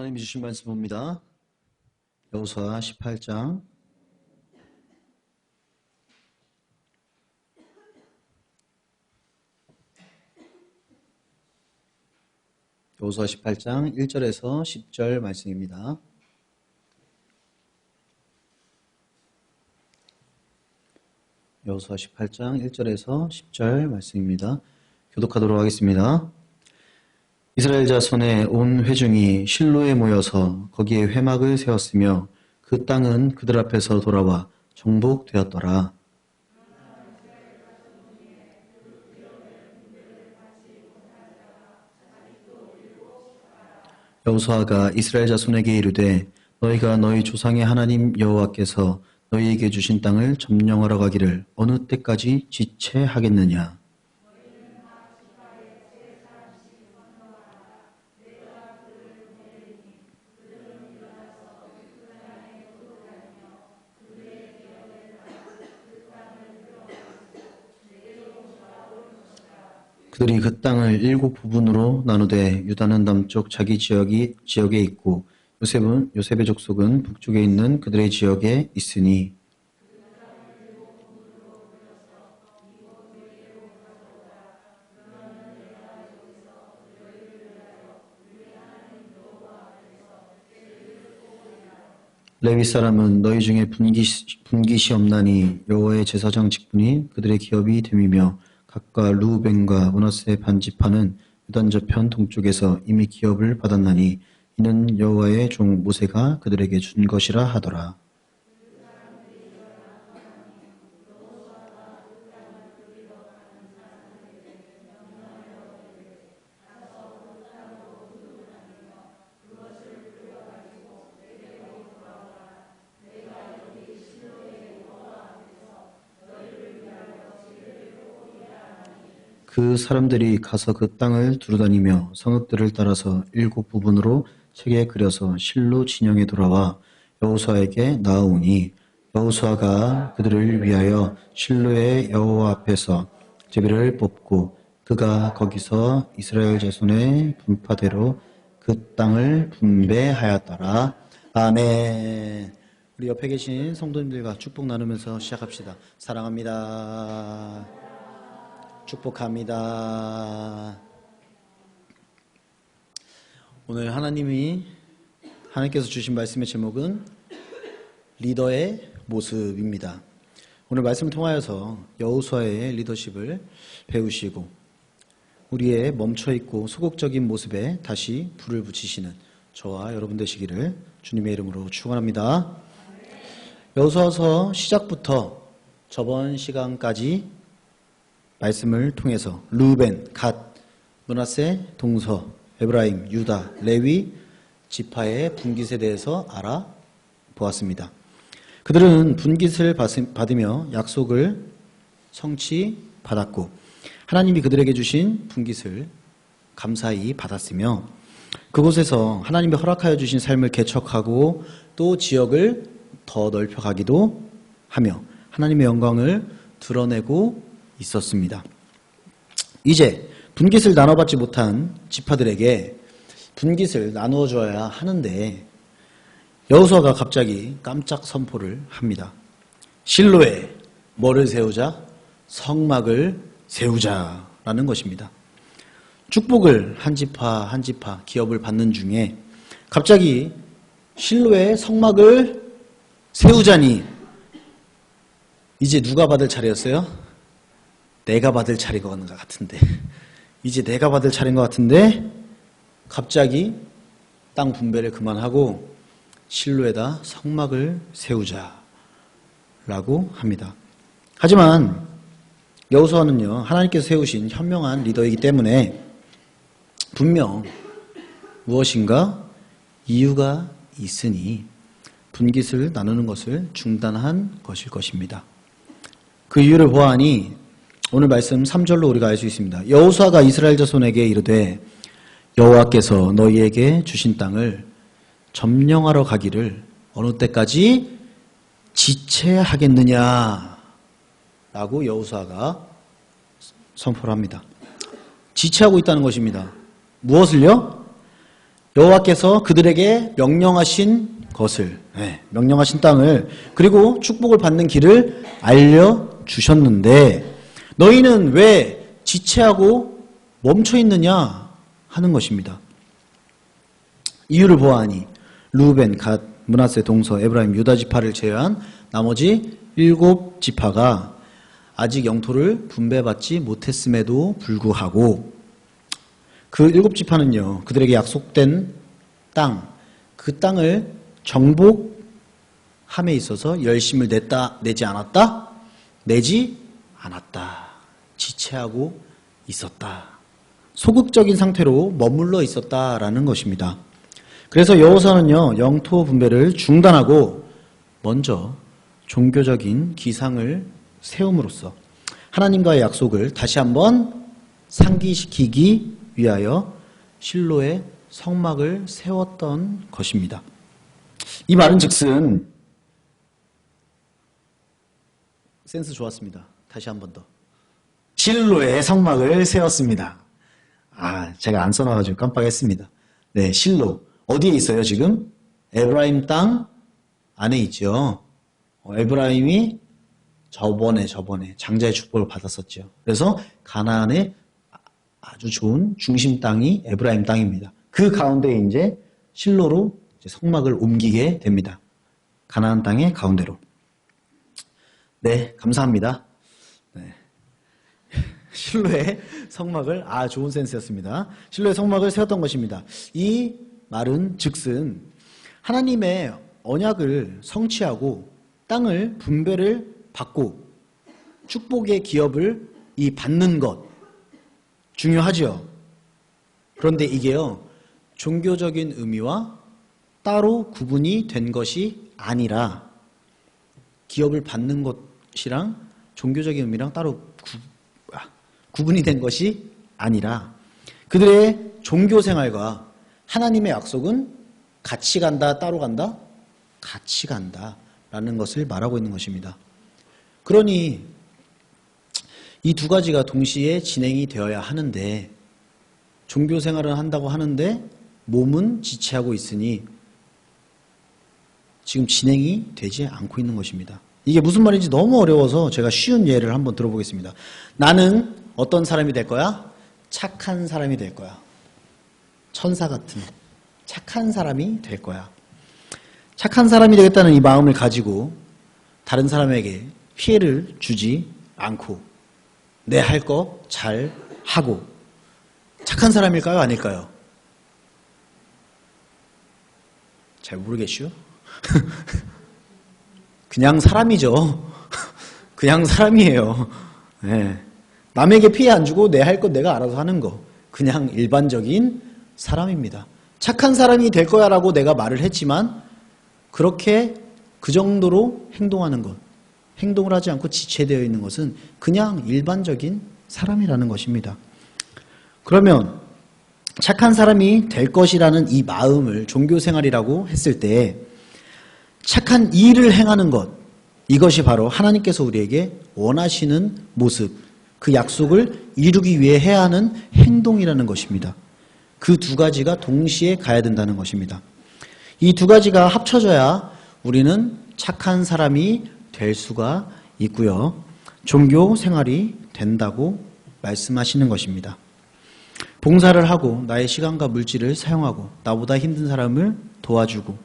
하나님이 주신 말씀 봅니다. 여호수아 18장 1절에서 10절 말씀입니다. 여호수아 18장 1절에서 10절 말씀입니다. 교독하도록 하겠습니다. 이스라엘 자손의 온 회중이 실로에 모여서 거기에 회막을 세웠으며 그 땅은 그들 앞에서 돌아와 정복되었더라. 여호수아가 이스라엘 자손에게 이르되 너희가 너희 조상의 하나님 여호와께서 너희에게 주신 땅을 점령하러 가기를 어느 때까지 지체하겠느냐. 그들이 그 땅을 7 부분으로 나누되 유다는 남쪽 자기 지역에 있고 요셉의 족속은 북쪽에 있는 그들의 지역에 있으니 레위 사람은 너희 중에 분깃이 없나니 여호와의 제사장 직분이 그들의 기업이 됨이며 각과 르우벤과 므낫세 반지파는 유단 저편 동쪽에서 이미 기업을 받았나니 이는 여호와의 종 모세가 그들에게 준 것이라 하더라. 그 사람들이 가서 그 땅을 두루다니며 성읍들을 따라서 7 부분으로 책에 그려서 실로 진영에 돌아와 여호수아에게 나아오니 여호수아가 그들을 위하여 실로의 여호와 앞에서 제비를 뽑고 그가 거기서 이스라엘 자손의 분파대로 그 땅을 분배하였더라. 아멘. 우리 옆에 계신 성도님들과 축복 나누면서 시작합시다. 사랑합니다. 축복합니다. 오늘 하나님께서 주신 말씀의 제목은 리더의 모습입니다. 오늘 말씀을 통하여서 여호수아의 리더십을 배우시고 우리의 멈춰있고 소극적인 모습에 다시 불을 붙이시는 저와 여러분 되시기를 주님의 이름으로 축원합니다. 여호수아서 시작부터 저번 시간까지 말씀을 통해서 르우벤, 갓, 므낫세, 동서, 에브라임, 유다, 레위 지파의 분깃에 대해서 알아보았습니다. 그들은 분깃을 받으며 약속을 성취받았고 하나님이 그들에게 주신 분깃을 감사히 받았으며 그곳에서 하나님이 허락하여 주신 삶을 개척하고 또 지역을 더 넓혀가기도 하며 하나님의 영광을 드러내고 있었습니다. 이제 분깃을 나눠받지 못한 지파들에게 분깃을 나누어 줘야 하는데 여호수아가 갑자기 깜짝 선포를 합니다. 실로에 뭐를 세우자? 성막을 세우자라는 것입니다. 축복을 한 지파 한 지파 기업을 받는 중에 갑자기 실로에 성막을 세우자니 이제 누가 받을 차례였어요? 내가 받을 차례인 것 같은데 이제 내가 받을 차례인 것 같은데 갑자기 땅 분배를 그만하고 실로에다 성막을 세우자라고 합니다. 하지만 여호수아는요 하나님께서 세우신 현명한 리더이기 때문에 분명 무엇인가 이유가 있으니 분깃을 나누는 것을 중단한 것일 것입니다. 그 이유를 보아하니 오늘 말씀 3절로 우리가 알 수 있습니다. 여호수아가 이스라엘 자손에게 이르되 여호와께서 너희에게 주신 땅을 점령하러 가기를 어느 때까지 지체하겠느냐 라고 여호수아가 선포를 합니다. 지체하고 있다는 것입니다. 무엇을요? 여호와께서 그들에게 명령하신 것을, 명령하신 땅을, 그리고 축복을 받는 길을 알려주셨는데 너희는 왜 지체하고 멈춰있느냐 하는 것입니다. 이유를 보아하니 루벤, 갓, 므낫세, 동서, 에브라임, 유다 지파를 제외한 나머지 7지파가 아직 영토를 분배받지 못했음에도 불구하고 그 7지파는요, 그들에게 약속된 땅, 그 땅을 정복함에 있어서 열심을 내지 않았다? 내지 않았다. 지체하고 있었다. 소극적인 상태로 머물러 있었다라는 것입니다. 그래서 여호수아는요, 영토 분배를 중단하고 먼저 종교적인 기상을 세움으로써 하나님과의 약속을 다시 한번 상기시키기 위하여 실로의 성막을 세웠던 것입니다. 이 말은 즉슨 센스 좋았습니다. 다시 한 번 더. 실로의 성막을 세웠습니다. 제가 안 써놔가지고 깜빡했습니다. 네, 실로. 어디에 있어요, 지금? 에브라임 땅 안에 있죠. 에브라임이 저번에 장자의 축복을 받았었죠. 그래서 가나안의 아주 좋은 중심 땅이 에브라임 땅입니다. 그 가운데에 이제 실로로 이제 성막을 옮기게 됩니다. 가나안 땅의 가운데로. 네, 감사합니다. 네. 실로의 성막을, 좋은 센스였습니다. 실로의 성막을 세웠던 것입니다. 이 말은 즉슨 하나님의 언약을 성취하고 땅을 분배를 받고 축복의 기업을 받는 것 중요하죠. 그런데 이게요, 종교적인 의미와 따로 구분이 된 것이 아니라 기업을 받는 것이랑 종교적인 의미랑 따로 구분이 된 것이 아니라 그들의 종교 생활과 하나님의 약속은 같이 간다, 따로 간다? 같이 간다 라는 것을 말하고 있는 것입니다. 그러니 이 두 가지가 동시에 진행이 되어야 하는데 종교 생활을 한다고 하는데 몸은 지체하고 있으니 지금 진행이 되지 않고 있는 것입니다. 이게 무슨 말인지 너무 어려워서 제가 쉬운 예를 한번 들어보겠습니다. 나는 어떤 사람이 될 거야? 착한 사람이 될 거야. 천사 같은 착한 사람이 될 거야. 착한 사람이 되겠다는 이 마음을 가지고 다른 사람에게 피해를 주지 않고 내 할 거 잘 하고 착한 사람일까요? 아닐까요? 잘 모르겠슈? 그냥 사람이죠. 그냥 사람이에요. 네. 남에게 피해 안 주고 내 할 거 내가 알아서 하는 거. 그냥 일반적인 사람입니다. 착한 사람이 될 거야 라고 내가 말을 했지만 그렇게 그 정도로 행동하는 것, 행동을 하지 않고 지체되어 있는 것은 그냥 일반적인 사람이라는 것입니다. 그러면 착한 사람이 될 것이라는 이 마음을 종교생활이라고 했을 때 착한 일을 행하는 것, 이것이 바로 하나님께서 우리에게 원하시는 모습, 그 약속을 이루기 위해 해야 하는 행동이라는 것입니다. 그 두 가지가 동시에 가야 된다는 것입니다. 이 두 가지가 합쳐져야 우리는 착한 사람이 될 수가 있고요. 종교 생활이 된다고 말씀하시는 것입니다. 봉사를 하고 나의 시간과 물질을 사용하고 나보다 힘든 사람을 도와주고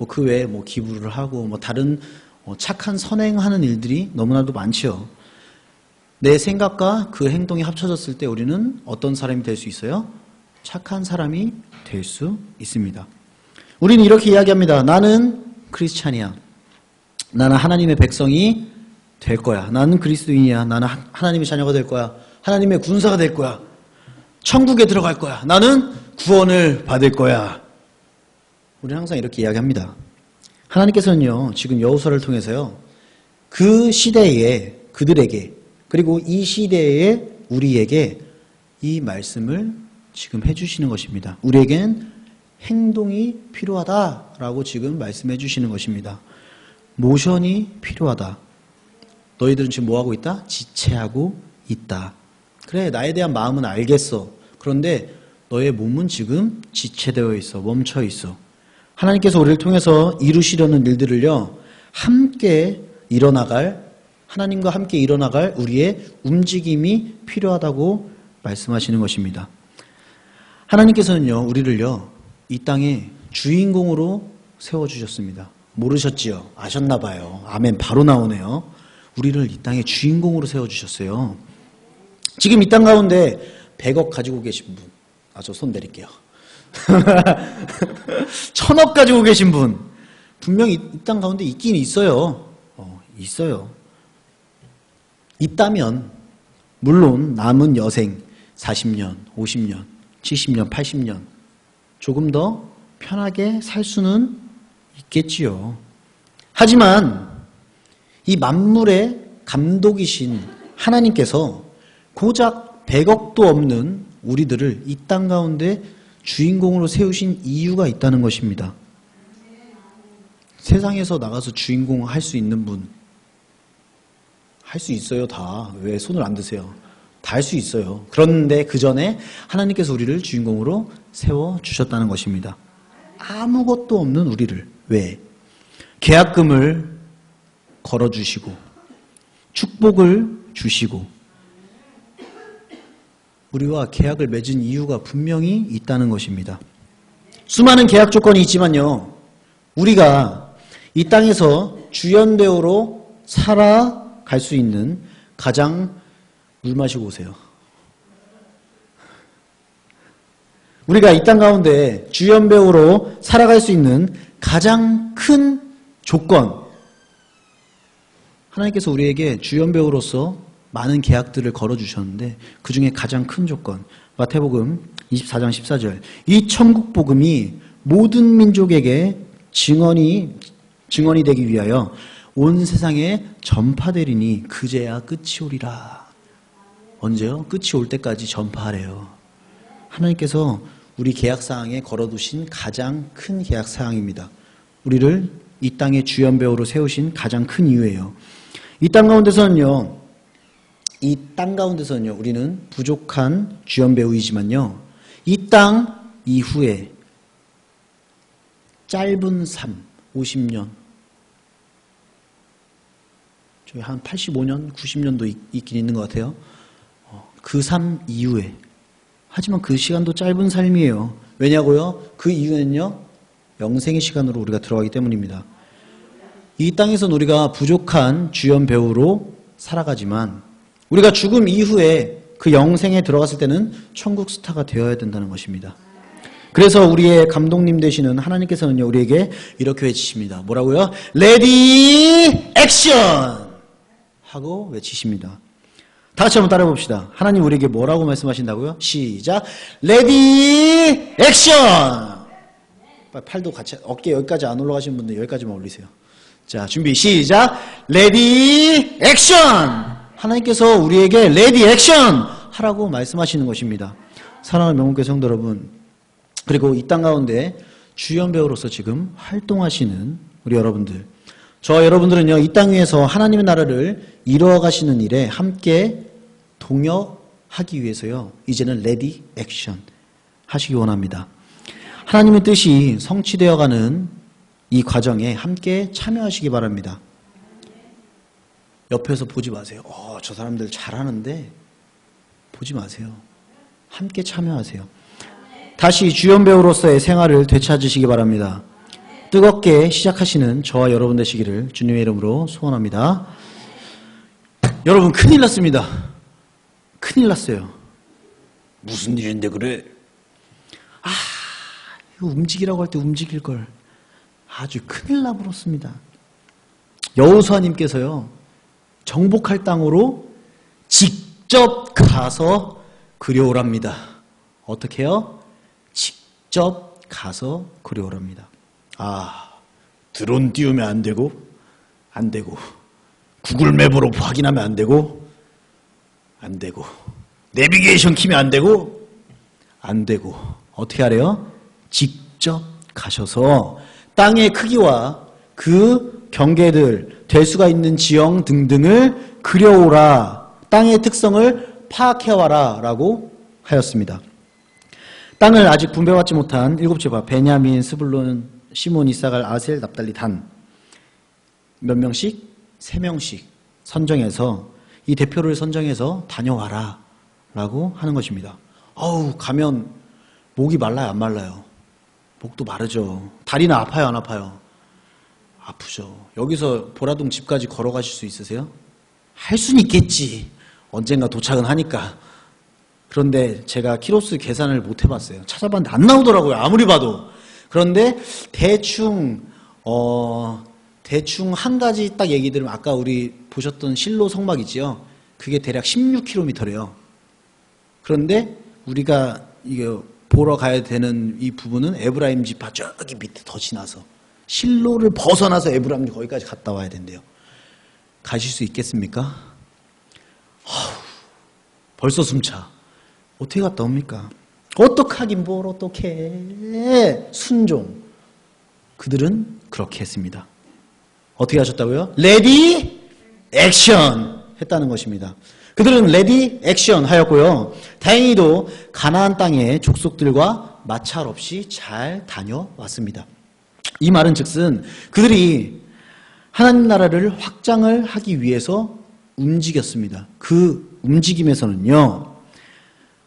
그 외에 기부를 하고 다른 착한 선행하는 일들이 너무나도 많지요. 내 생각과 그 행동이 합쳐졌을 때 우리는 어떤 사람이 될 수 있어요? 착한 사람이 될 수 있습니다. 우리는 이렇게 이야기합니다. 나는 크리스찬이야. 나는 하나님의 백성이 될 거야. 나는 그리스도인이야. 나는 하나님의 자녀가 될 거야. 하나님의 군사가 될 거야. 천국에 들어갈 거야. 나는 구원을 받을 거야. 우리는 항상 이렇게 이야기합니다. 하나님께서는요, 지금 여호수아를 통해서요, 그 시대에 그들에게 그리고 이 시대에 우리에게 이 말씀을 지금 해주시는 것입니다. 우리에겐 행동이 필요하다라고 지금 말씀해 주시는 것입니다. 모션이 필요하다. 너희들은 지금 뭐하고 있다? 지체하고 있다. 그래, 나에 대한 마음은 알겠어. 그런데 너의 몸은 지금 지체되어 있어. 멈춰 있어. 하나님께서 우리를 통해서 이루시려는 일들을요, 함께 일어나갈, 하나님과 함께 일어나갈 우리의 움직임이 필요하다고 말씀하시는 것입니다. 하나님께서는요, 우리를요, 이 땅에 주인공으로 세워주셨습니다. 모르셨지요? 아셨나봐요. 아멘. 바로 나오네요. 우리를 이 땅에 주인공으로 세워주셨어요. 지금 이 땅 가운데 100억 가지고 계신 분, 저 손 내릴게요. 1000억 가지고 계신 분, 분명히 이 땅 가운데 있긴 있어요. 있어요. 있다면 물론 남은 여생 40년, 50년, 70년, 80년 조금 더 편하게 살 수는 있겠지요. 하지만 이 만물의 감독이신 하나님께서 고작 100억도 없는 우리들을 이 땅 가운데 주인공으로 세우신 이유가 있다는 것입니다. 세상에서 나가서 주인공 할 수 있는 분, 할 수 있어요, 다. 왜 손을 안 드세요? 다 할 수 있어요. 그런데 그 전에 하나님께서 우리를 주인공으로 세워주셨다는 것입니다. 아무것도 없는 우리를. 왜? 계약금을 걸어주시고, 축복을 주시고, 우리와 계약을 맺은 이유가 분명히 있다는 것입니다. 수많은 계약 조건이 있지만요, 우리가 이 땅에서 주연배우로 살아갈 수 있는 가장, 물 마시고 오세요. 우리가 이 땅 가운데 주연배우로 살아갈 수 있는 가장 큰 조건, 하나님께서 우리에게 주연배우로서 많은 계약들을 걸어주셨는데 그 중에 가장 큰 조건, 마태복음 24장 14절, 이 천국복음이 모든 민족에게 증언이 되기 위하여 온 세상에 전파되리니 그제야 끝이 오리라. 언제요? 끝이 올 때까지 전파하래요. 하나님께서 우리 계약사항에 걸어두신 가장 큰 계약사항입니다. 우리를 이 땅의 주연배우로 세우신 가장 큰 이유예요. 이 땅 가운데서는요, 우리는 부족한 주연배우이지만요, 이 땅 이후에 짧은 삶, 50년, 저희 한 85년, 90년도 있긴 있는 것 같아요. 그 삶 이후에. 하지만 그 시간도 짧은 삶이에요. 왜냐고요? 그 이유는요, 영생의 시간으로 우리가 들어가기 때문입니다. 이 땅에선 우리가 부족한 주연 배우로 살아가지만 우리가 죽음 이후에 그 영생에 들어갔을 때는 천국 스타가 되어야 된다는 것입니다. 그래서 우리의 감독님 되시는 하나님께서는요, 우리에게 이렇게 외치십니다. 뭐라고요? 레디 액션! 하고 외치십니다. 다 같이 한번 따라해 봅시다. 하나님 우리에게 뭐라고 말씀하신다고요? 시작. 레디 액션! 팔도 같이, 어깨 여기까지 안 올라가신 분들 여기까지만 올리세요. 자, 준비 시작. 레디 액션! 하나님께서 우리에게 레디 액션! 하라고 말씀하시는 것입니다. 사랑하는 명문교회 성도 여러분, 그리고 이 땅 가운데 주연 배우로서 지금 활동하시는 우리 여러분들, 저와 여러분들은요, 이 땅 위에서 하나님의 나라를 이루어가시는 일에 함께 동역하기 위해서요, 이제는 레디 액션 하시기 원합니다. 하나님의 뜻이 성취되어가는 이 과정에 함께 참여하시기 바랍니다. 옆에서 보지 마세요. 저 사람들 잘하는데 보지 마세요. 함께 참여하세요. 다시 주연 배우로서의 생활을 되찾으시기 바랍니다. 뜨겁게 시작하시는 저와 여러분 되시기를 주님의 이름으로 소원합니다. 여러분, 큰일 났습니다. 큰일 났어요. 무슨 일인데 그래? 이거 움직이라고 할 때 움직일 걸. 아주 큰일 나버렸습니다. 여호수아님께서요, 정복할 땅으로 직접 가서 그려오랍니다. 어떻게 해요? 직접 가서 그려오랍니다. 드론 띄우면 안 되고, 구글맵으로 확인하면 안 되고, 내비게이션 키면 안 되고, 어떻게 하래요? 직접 가셔서 땅의 크기와 그 경계들, 될 수가 있는 지형 등등을 그려오라. 땅의 특성을 파악해와라 라고 하였습니다. 땅을 아직 분배받지 못한 7지파 베냐민, 스불론, 시몬, 이사갈, 아셀, 납달리, 단 몇 명씩? 3명씩 선정해서 이 대표를 선정해서 다녀와라 라고 하는 것입니다. 가면 목이 말라요, 안 말라요? 목도 마르죠. 다리는 아파요, 안 아파요? 아프죠. 여기서 보라동 집까지 걸어가실 수 있으세요? 할 수는 있겠지. 언젠가 도착은 하니까. 그런데 제가 키로수 계산을 못 해봤어요. 찾아봤는데 안 나오더라고요. 아무리 봐도. 그런데 대충 한 가지 딱 얘기 들으면 아까 우리 보셨던 실로 성막이지요. 그게 대략 16km래요. 그런데 우리가 이게 보러 가야 되는 이 부분은 에브라임 지파 저기 밑에 더 지나서 실로를 벗어나서 에브라임 거기까지 갔다 와야 된대요. 가실 수 있겠습니까? 벌써 숨차. 어떻게 갔다 옵니까? 어떡하긴 뭘 어떡해. 순종. 그들은 그렇게 했습니다. 어떻게 하셨다고요? 레디 액션 했다는 것입니다. 그들은 레디 액션 하였고요. 다행히도 가나안 땅의 족속들과 마찰 없이 잘 다녀왔습니다. 이 말은 즉슨 그들이 하나님 나라를 확장을 하기 위해서 움직였습니다. 그 움직임에서는요,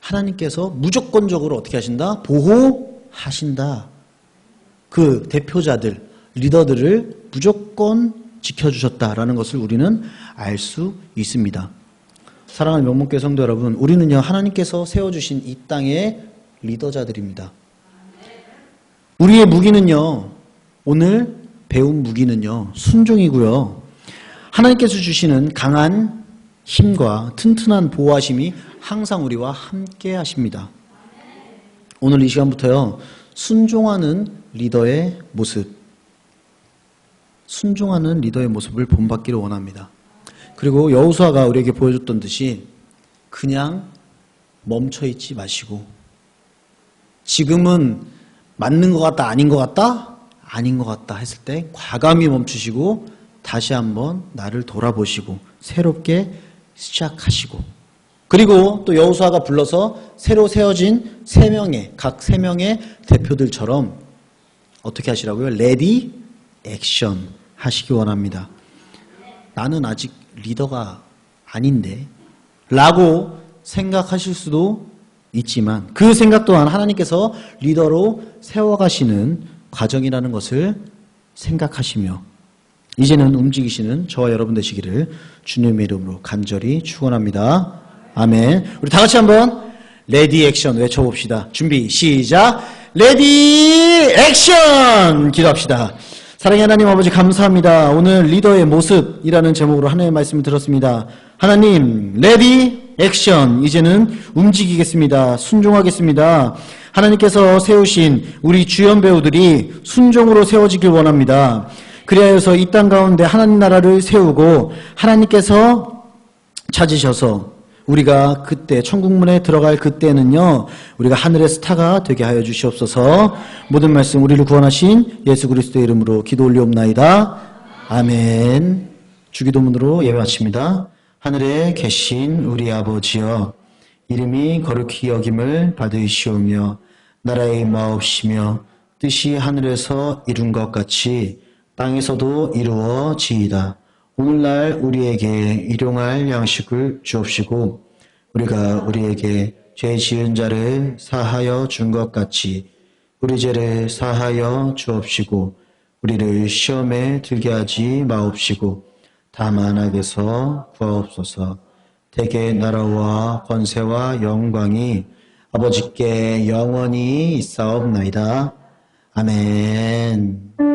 하나님께서 무조건적으로 어떻게 하신다? 보호하신다. 그 대표자들, 리더들을 무조건 지켜주셨다라는 것을 우리는 알 수 있습니다. 사랑하는 명목교회 성도 여러분, 우리는요, 하나님께서 세워주신 이 땅의 리더자들입니다. 우리의 무기는요, 오늘 배운 무기는요, 순종이고요. 하나님께서 주시는 강한 힘과 튼튼한 보호하심이 항상 우리와 함께 하십니다. 오늘 이 시간부터요, 순종하는 리더의 모습, 순종하는 리더의 모습을 본받기를 원합니다. 그리고 여호수아가 우리에게 보여줬던 듯이 그냥 멈춰있지 마시고, 지금은 맞는 것 같다, 아닌 것 같다? 아닌 것 같다 했을 때 과감히 멈추시고 다시 한번 나를 돌아보시고 새롭게 시작하시고, 그리고 또 여호수아가 불러서 새로 세워진 각 3명의 대표들처럼 어떻게 하시라고요? 레디 액션 하시기 원합니다. 나는 아직 리더가 아닌데 라고 생각하실 수도 있지만 그 생각 또한 하나님께서 리더로 세워가시는 과정이라는 것을 생각하시며 이제는 움직이시는 저와 여러분 되시기를 주님의 이름으로 간절히 축원합니다. 아멘. 우리 다 같이 한번 레디 액션 외쳐봅시다. 준비 시작. 레디 액션 기도합시다. 사랑의 하나님 아버지 감사합니다. 오늘 리더의 모습이라는 제목으로 하나님의 말씀을 들었습니다. 하나님 레디 액션, 이제는 움직이겠습니다. 순종하겠습니다. 하나님께서 세우신 우리 주연 배우들이 순종으로 세워지길 원합니다. 그리하여서 이 땅 가운데 하나님 나라를 세우고 하나님께서 찾으셔서 우리가 그때 천국문에 들어갈 그때는요, 우리가 하늘의 스타가 되게 하여 주시옵소서. 모든 말씀 우리를 구원하신 예수 그리스도의 이름으로 기도 올리옵나이다. 아멘. 주기도문으로 예배 마칩니다. 하늘에 계신 우리 아버지여, 이름이 거룩히 여김을 받으시오며 나라의 임하옵시며 뜻이 하늘에서 이룬 것 같이 땅에서도 이루어지이다. 오늘날 우리에게 일용할 양식을 주옵시고 우리가 우리에게 죄 지은 자를 사하여 준 것 같이 우리 죄를 사하여 주옵시고 우리를 시험에 들게 하지 마옵시고 다만 악에서 구하옵소서. 대개 나라와 권세와 영광이 아버지께 영원히 있사옵나이다. 아멘.